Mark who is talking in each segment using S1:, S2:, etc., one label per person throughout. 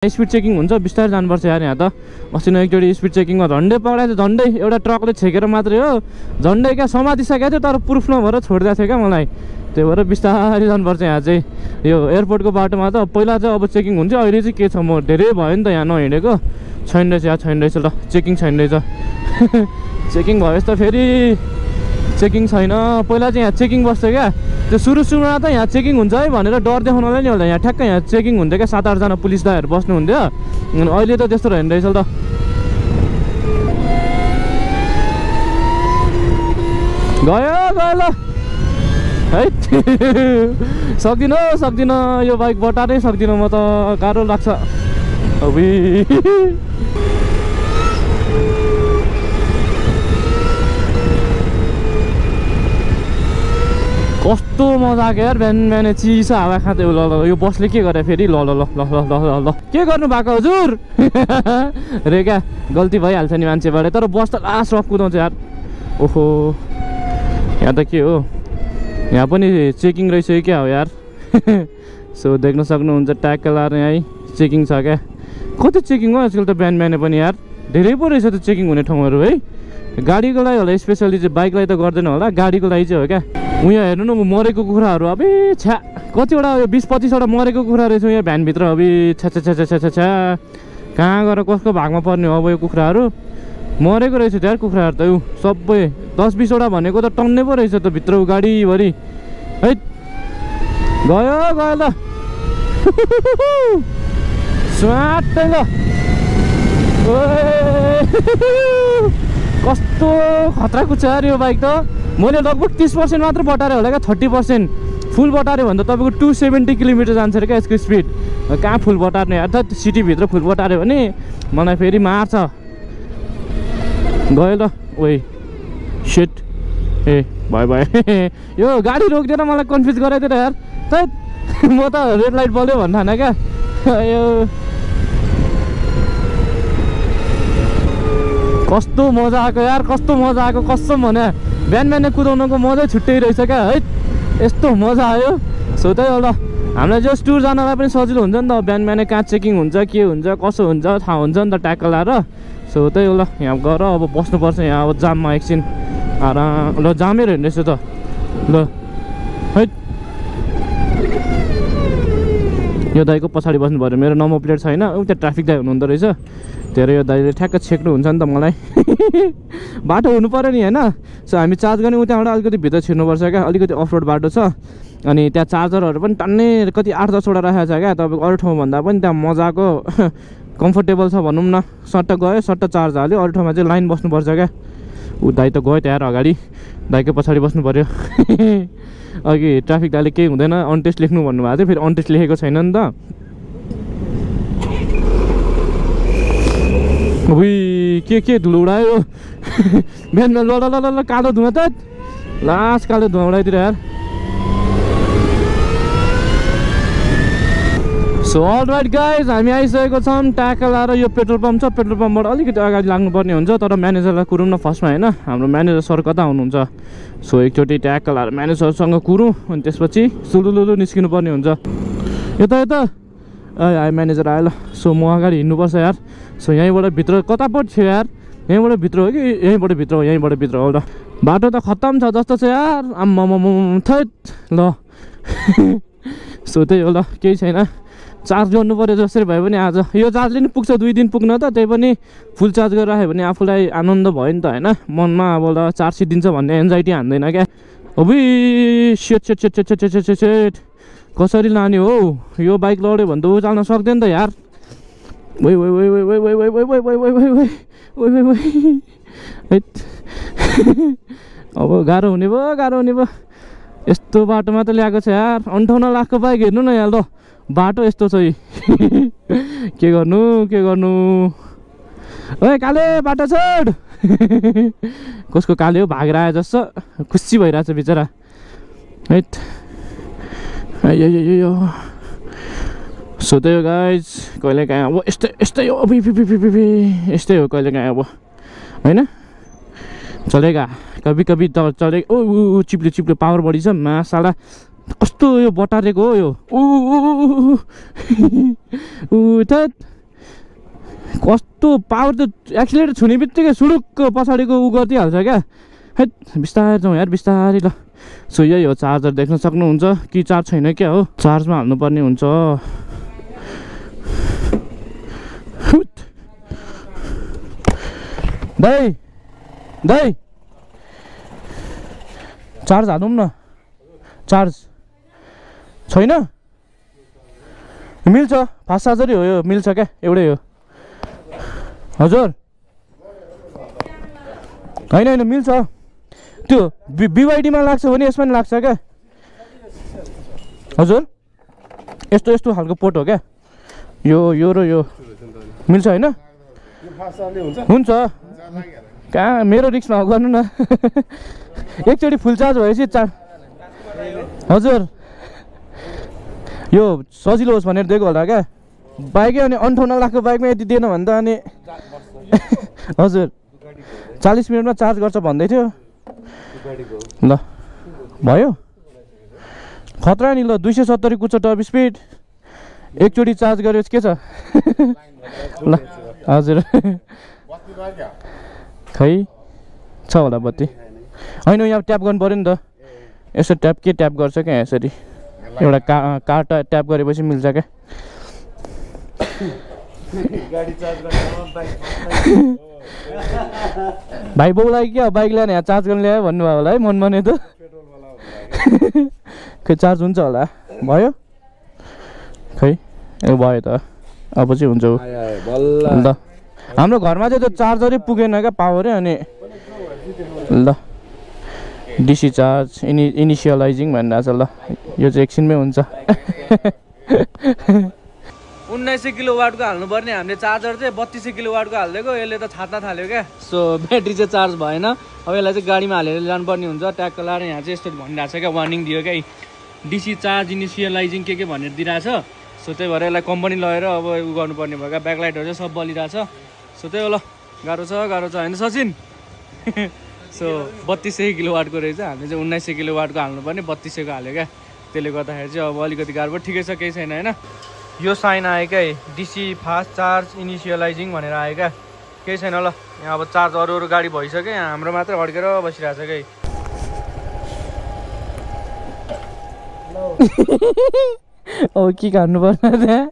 S1: Speed checking हुन्छ बिस्तारै जानुपर्छ यार यहाँ त अस्ति नै एकचोटि स्पिड चेकिङमा झन्डै पक्रायो झन्डै एउटा ट्रकले छेकेर मात्रै हो झन्डै क्या समातिसकेको थियो तर प्रुफ नभएर छोडिदिएको थियो क्या मलाई त्यही भएर बिस्तारै जानुपर्छ यहाँ चाहिँ यो एयरपोर्टको बाटोमा त पहिला चाहिँ अब चेकिङ हुन्थ्यो अहिले चाहिँ के छ म धेरै भयो नि त यहाँ नहिँडेको छैन रहेछ यहाँ छैन रहेछ ल चेकिङ छैन रहेछ चेकिङ भएपछि त फेरि चेकिङ छैन पहिला चाहिँ यहाँ चेकिङ बस्थ्यो क्या त्यो सुरुमा त यहाँ चेकिङ हुन्छ है भनेर डर देखाउनलाई नि होला यहाँ ठ्याक्कै यहाँ चेकिङ हुन्थ्यो क्या 7-8 जना पुलिस दाइहरू बस्नुहुन्थ्यो अनि अहिले त त्यस्तो रहेन रहेछ त गयो ल है सक्दिनँ यो बाइक बटारै सक्दिनँ म त गाह्रो लाग्छ अबि कस्तो मजा आएको यार बिहान चिसो हावा खाँदै ल ल यो बसले के गरे फेरि ल ल ल ल ल ल ल के गर्नु भएको हजुर रे क्या गल्ती भइहाल्छ नि मान्छेबाट तर बस त लास्ट रफ कुदाउँछ यार ओहो यहाँ त के हो यहाँ पनि चेकिङ रहेछ क्या हो यार सो देख्न सक्नुहुन्छ ट्याकल लाएर यहीँ चेकिङ छ क्या कति चेकिङ हो आजकल त बिहान पनि यार धेरै पो रहेछ त चेकिङ हुने ठाउँहरू है गाडीको लागि होला स्पेसली चाहिँ बाइकलाई त गर्दैन होला गाडीको लागि चाहिँ हो क्या उहाँ हेर्नु न मरेको कुखुराहरू अब छ्या कतिवटा यो 20-25वटा मरेको कुखुरा रहेछ यहाँ भ्यानभित्र अब छ्या कहाँ गएर कसको भागमा पर्ने हो अब यो कुखुराहरू मरेको रहेछ यार कुखुराहरू त ऊ सबै 10-20वटा भनेको त टन्नै पो रहेछ त भित्र गाडीभरि है गयो ल स्वाटै ल कस्तो खतरा कुछ यार यो बाइक त मैले लगभग 30% मात्र बटारे होला क्या 30% फुल बटारे भन्दा तपाईँको 270 किलोमिटर जान्छ क्या यसको स्पिड कहाँ फुल बटार्ने यार त सिटीभित्र फुल बटाऱ्यो भने मलाई फेरि मार्छ गयो ल ओइ सेट ए भयो यो गाडी रोकिदिएर मलाई कन्फ्युज गराइदिएर यार त म त रेड लाइट बल्यो भन्नु थान क्या यो कस्तो मजा आएको यार कस्तो मजा आएको कसम भने बिहान कुदाउनुको मजै छुट्टै रहेछ क्या है यस्तो मजा आयो सो त्यही होला हामीलाई जस्ट टुर जानलाई पनि सजिलो हुन्छ नि त बिहान कहाँ चेकिङ हुन्छ के हुन्छ कसो हुन्छ थाहा हुन्छ नि त ट्याकल लाएर सो त्यही होला यहाँ गएर अब बस्नुपर्छ यहाँ अब जाममा एकछिन आराम ल जामै रहेन रहेछ त ल है यो दाइको पछाडि बस्नु पऱ्यो मेरो नम्बर प्लेट छैन उता ट्राफिक दाइ हुनुहुँदो रहेछ धेरै यो दाइले ठ्याक्क छेक्नुहुन्छ नि त मलाई बाटो हुनु पऱ्यो नि होइन सो हामी चार्ज गर्ने उताबाट अलिकति भित्र छिर्नुपर्छ क्या अलिकति अफ रोड बाटो छ अनि त्यहाँ चार्जरहरू पनि टन्नै कति 8-10वटा राखेको छ क्या तपाईँको अरू ठाउँभन्दा पनि त्यहाँ मजाको कम्फर्टेबल छ भनौँ न सट्ट गयो सट्ट चार्ज हाल्यो अरू ठाउँमा चाहिँ लाइन बस्नुपर्छ क्या ऊ दाइ त गयो त्यहाँ अगाडि दाइको पछाडि बस्नु पऱ्यो अघि ट्राफिक दाइले केही हुँदैन अनटेस्ट लेख्नु भन्नुभएको थियो फेरि अनटेस्ट लेखेको छैन नि त उही के धुलो उडायो बिहान ल कालो धुवा त लास्ट कालो धुवा उडाइदिएर यार सो अलराइट गाइज हामी आइसकेको छौँ ट्याकल आएर यो पेट्रोल पम्प छ पेट्रोल पम्पबाट अलिकति अगाडि लाग्नुपर्ने हुन्छ तर म्यानेजरलाई कुरौँ न फर्स्टमा होइन हाम्रो म्यानेजर सर कता हुनुहुन्छ सो एकचोटि ट्याकल आएर म्यानेजरसँग कुरौँ अनि त्यसपछि सुलुलुलु निस्किनु पर्ने हुन्छ यता आयो म्यानेजर आयो ल सो म अगाडि हिँड्नुपर्छ यार सो यहीँबाट भित्र कता पो थियो यार यहीँबाट भित्र हो कि यहीँबाट भित्र हो ल बाटो त खत्तम छ जस्तो छ यार आम्म थैट ल सो त्यही हो ल केही छैन चार्ज गर्नु पऱ्यो जसरी भयो भने आज यो चार्जले नि पुग्छ 2 दिन पुग्न त त्यही पनि फुल चार्ज गरेर राख्यो भने आफूलाई आनन्द भयो नि त होइन मनमा अब ल चार्ज दिन्छ भन्ने एन्जाइटी हान्दैन क्या अबुई सेट कसरी लाने हो यो बाइक लड्यो भने त उचाल्न सक्दैन त यार अब गाह्रो हुने भयो यस्तो बाटोमा त ल्याएको छ यार 58 लाखको बाइक हेर्नु न यार ल बाटो यस्तो छ के गर्नु ओए काले बाटो छोड कसको काले हो भागेर आयो जस्तो खुसी भइरहेछ बिचरा हैट यो सो त्यही हो गाइज कहिले काहीँ अब यस्तै हो यस्तै हो कहिले काहीँ अब होइन चलेगा कभी त चले ओ चिप्ले पावर बढी छ मासाला कस्तो यो बटारेको हो यो उ कस्तो पावर त एक्सिलेटर छुने बित्तिकै सुडुक्क पछाडिको उ गरिदिइहाल्छ क्या। है बिस्तारै जाउँ यार बिस्तारै ल। सो यही हो चार्जर देख्न सक्नुहुन्छ कि चार्ज छैन क्या हो, चार्जमा हाल्नुपर्ने हुन्छ। दाइ दाइ चार्ज हालौँ न, चार्ज छैन मिल्छ, फास्ट चार्जरै हो यो, मिल्छ क्या, एउटै हो। हजुर होइन होइन मिल्छ, त्यो बिवाइडीमा लाग्छ भने यसमा नि लाग्छ क्या हजुर। यस्तो यस्तो खालको पोर्ट हो क्या यो र यो, मिल्छ होइन? हुन्छ कहाँ मेरो रिक्समा गर्नु न। एकचोटि फुल चार्ज भएपछि हजुर यो सजिलो होस् भनेर दिएको होला क्या। बाइकै अनि 58 लाखको बाइकमा यति दिएन भने त अनि हजुर 40 मिनटमा चार्ज गर्छ भन्दै थियो। ल भयो खतरा नि। ल 270 कुद्छ टप स्पिड, एकचोटि चार्ज गरेपछि के छ। ल हजुर खै छ होला बत्ती, होइन यहाँ ट्याप गर्नु पऱ्यो नि त। यसो ट्याप के ट्याप गर्छ क्या यसरी, एउटा कार्ड ट्याप गरेपछि मिल्छ क्या। भाइ बाउलाई क्या बाइक ल्याएर यहाँ चार्ज गर्नु ल्यायो भन्नुभयो होला है मनमा नै त। खै चार्ज हुन्छ होला, भयो खै ए भयो त, अब चाहिँ हुन्छ ल। हाम्रो घरमा चाहिँ त्यो चार्जरै पुगेन क्या पावरै, अनि ल डिसी चार्ज इनिसियलाइजिङ भनिरहेछ। ल यो चाहिँ एकछिनमै हुन्छ। 1900 किलोवाटको हाल्नुपर्ने हामीले चार्जर चाहिँ 3200 किलोवाटको हालिदिएको, यसले त छाट्न थाल्यो क्या। सो ब्याट्री चाहिँ चार्ज भएन, अब यसलाई चाहिँ गाडीमा हालेर लानुपर्ने हुन्छ। ट्याक्क लाएर यहाँ चाहिँ यस्तो भनिरहेको छ क्या, वार्निङ दियो क्या, डिसी चार्ज इनिसियलाइजिङ के भनेर दिइरहेछ। सो त्यही भएर यसलाई कम्पनी लगेर अब उ गर्नुपर्ने भयो क्या। ब्याकलाइटहरू चाहिँ सब बलिरहेछ। सो त्यही हो। ल गाह्रो छ होइन सचिन। सो 3200 किलोवाटको रहेछ, हामीले चाहिँ 1900 किलोवाटको हाल्नुपर्ने 3200 को हाल्यो क्या। त्यसले गर्दाखेरि चाहिँ अब अलिकति गाह्रो भयो, ठिकै छ केही छैन होइन। यो साइन आयो क्या डिसी फास्ट चार्ज इनिसियलाइजिङ भनेर आयो क्या, केही छैन। ल यहाँ अब चार्ज अरू गाडी भइसक्यो, यहाँ हाम्रो मात्रै अड्केर बसिरहेछ क्या। अब के गर्नु पर्छ त्यहाँ।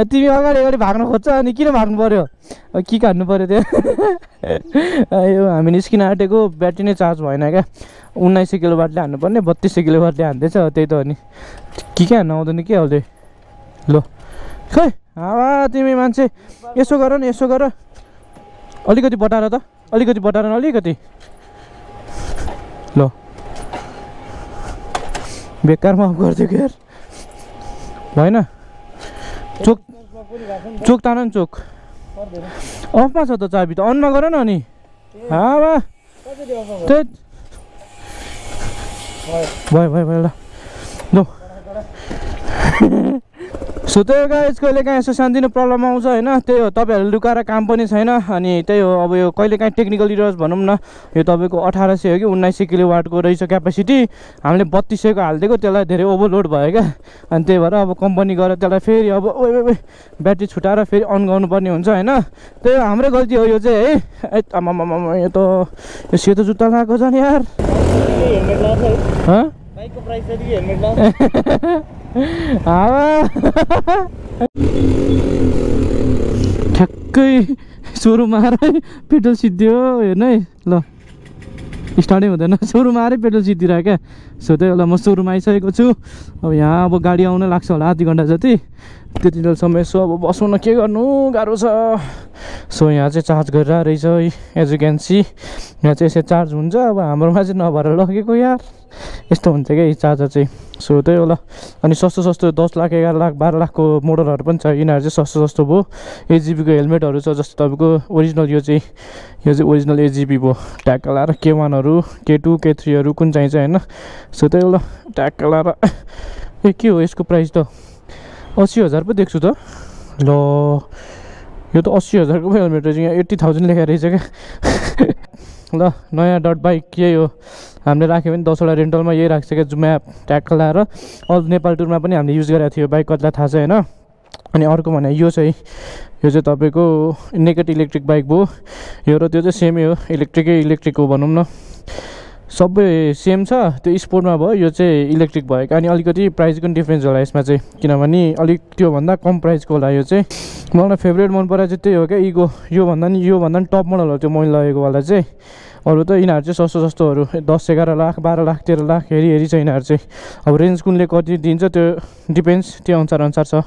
S1: तिमी अगाडि अगाडि भाग्न खोज्छ अनि किन भाग्नु पर्यो, के काट्नु पर्यो त्यहाँ। यो हामी निस्किन आँटेको, ब्याट्री नै चार्ज भएन क्या। 1900 किलोवाटले हान्नुपर्ने 3200 किलोवाटले हान्दैछ, त्यही त हो नि। के हान्न आउँदैन के आउँदै। ल खै हावा तिमी मान्छे यसो गर न, यसो गर अलिकति बटाएर त, अलिकति बटाएर अलिकति। ल बेकारमा अफ गरिदियो क्या भएन। चोक चोक तान नि, चोक अफमा छ त चाबी त, अनमा गर न अनि। हावा त्यही भयो भयो भयो। ल सो त्यही गाइस कहिलेकाहीँ यसो सानोतिनो प्रब्लम आउँछ होइन, त्यही हो। तपाईँहरू लुकाएर काम पनि छैन, अनि त्यही हो। अब यो कहिलेकाहीँ टेक्निकल इरर्स भनौँ न, यो तपाईँको 1800 हो कि 1900 किलोवाटको रहेछ क्यापेसिटी, हामीले 3200 को हालिदिएको, त्यसलाई धेरै ओभरलोड भयो क्या। अनि त्यही भएर अब कम्पनी गएर त्यसलाई फेरि अब ब्याट्री छुटाएर फेरि अन गर्नुपर्ने हुन्छ होइन। त्यही हाम्रै गल्ती हो यो चाहिँ है। आमामामा यो त यो सेतो जुत्ता लगाएको छ नि यार। बाइकको प्राइस जति हेलमेट ठ्याक्कै सोरुम आएर पेट्रोल सिद्धियो हेर्न है। ल स्टार्टै हुँदैन, सोरुम आएरै पेट्रोल सिद्धिरह्यो क्या। सो त्यही होला, म सोरुम आइसकेको छु। अब यहाँ अब गाडी आउन लाग्छ होला आधी घन्टा जति, त्यति बेलासम्म यसो अब बसौँ न, के गर्नु गाह्रो छ। सो यहाँ चाहिँ चार्ज गरिरहेको रहेछ एज यु क्यान सी, यहाँ चाहिँ यसरी चार्ज हुन्छ। अब हाम्रोमा चाहिँ नभएर लगेको यार, यस्तो हुन्छ क्या चार्जर चाहिँ। सो त्यही होला। अनि सस्तो सस्तो 10 लाख 11 लाख 12 लाखको मोडलहरू पनि छ, यिनीहरू चाहिँ सस्तो सस्तो भयो। एजिबीको हेलमेटहरू छ, जस्तो तपाईँको ओरिजिनल यो चाहिँ ओरिजिनल एजिबी भयो। ट्याक्क लाएर K1हरू K2 K3हरू कुन चाहिन्छ होइन। सो त्यही होला, ट्याक्क लाएर ए के हो यसको प्राइस त 80,000 पो देख्छु त। ल यो त 80,000 को हेलमेट रहेछ, यहाँ 80,000 लेखेर रहेछ क्या। ल नयाँ डट बाइक यही हो, हामीले राख्यो भने 10 वटा रेन्टलमा यही राख्छ क्या। जुम्याप ट्याक्क लाएर अल नेपाल टुरमा पनि हामीले युज गरेको थियो बाइक, कतिलाई थाहा छ होइन। अनि अर्को भने यो चाहिँ तपाईँको नेकेड इलेक्ट्रिक बाइक भयो यो र त्यो चाहिँ सेमै हो इलेक्ट्रिक हो भनौँ न सबै सेम छ त्यो स्पोर्टमा भयो यो चाहिँ इलेक्ट्रिक भएको अनि अलिकति प्राइसको पनि डिफ्रेन्स होला यसमा चाहिँ किनभने अलिक त्योभन्दा कम प्राइसको होला यो चाहिँ मलाई फेभरेट मन पराएको चाहिँ त्यही हो क्या इगो योभन्दा नि टप मोडल हो त्यो मैले लगेकोवाला चाहिँ अरू त यिनीहरू चाहिँ सस्तोहरू 10-11 लाख 12 लाख 13 लाख हेरी छ यिनीहरू चाहिँ अब रेन्ज कुनले कति दिन्छ त्यो डिपेन्ड्स त्यो अनुसार छ